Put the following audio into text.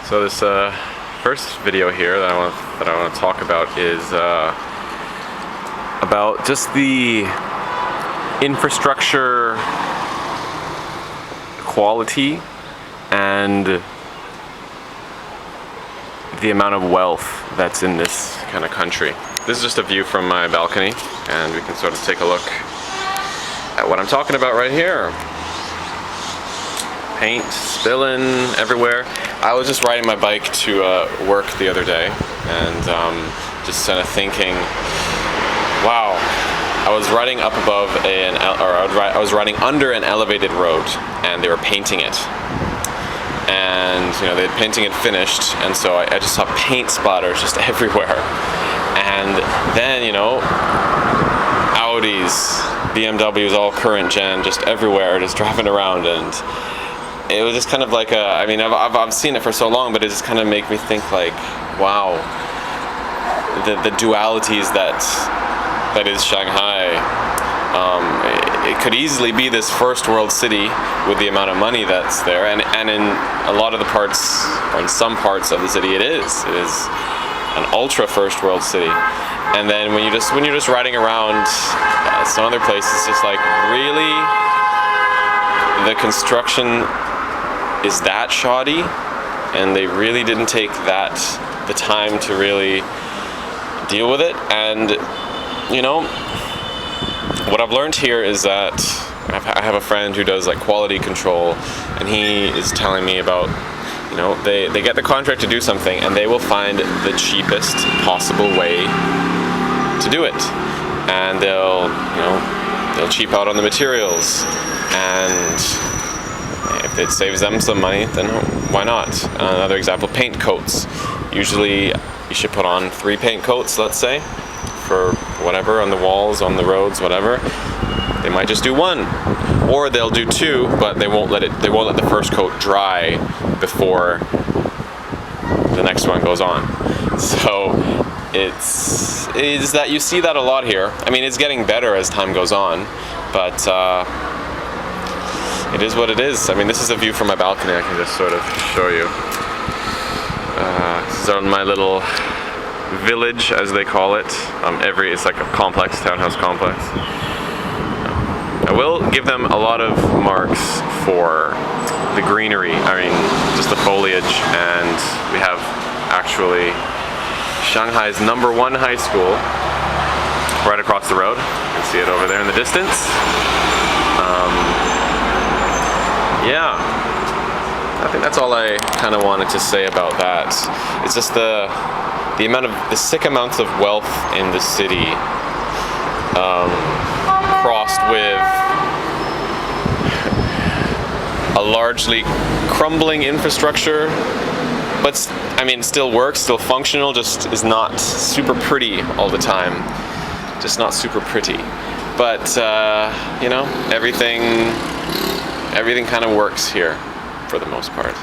So this first video here that I want to talk about is about just the infrastructure quality and the amount of wealth that's in this kind of country. This is just a view from my balcony, and we can sort of take a look at what I'm talking about right here. Paint spilling everywhere. I was just riding my bike to work the other day, and just kind of thinking, wow, I was riding up above I was riding under an elevated road, and they were painting it. And the painting had finished, and so I just saw paint splatters just everywhere. And then Audis, BMWs, all current gen, just everywhere, just driving around, and it was just kind of like I've seen it for so long, but it just kind of made me think like, wow, the dualities that is Shanghai. It could easily be this first world city with the amount of money that's there, and in a lot of the parts, or in some parts of the city, it is an ultra first world city. And then when you're just riding around some other places, it's just like, really, the construction is that shoddy, and they really didn't take the time to really deal with it. And what I've learned here is that I have a friend who does like quality control, and he is telling me about they get the contract to do something, and they will find the cheapest possible way to do it, and they'll cheap out on the materials, and if it saves them some money, then why not? Another example, paint coats. Usually you should put on 3 paint coats, let's say, for whatever, on the walls, on the roads, whatever. They might just do 1, or they'll do 2, but they won't let the first coat dry before the next one goes on. So it's that you see that a lot here. I mean, it's getting better as time goes on, but it is what it is. I mean, this is a view from my balcony. I can just sort of show you. This is on my little village, as they call it. It's like a complex, townhouse complex. I will give them a lot of marks for the greenery. I mean, just the foliage, and we have actually Shanghai's #1 high school right across the road. You can see it over there in the distance. Yeah, I think that's all I kind of wanted to say about that. It's just the sick amounts of wealth in the city, crossed with a largely crumbling infrastructure, but it still works, still functional, just is not super pretty all the time. Just not super pretty. But everything kind of works here for the most part.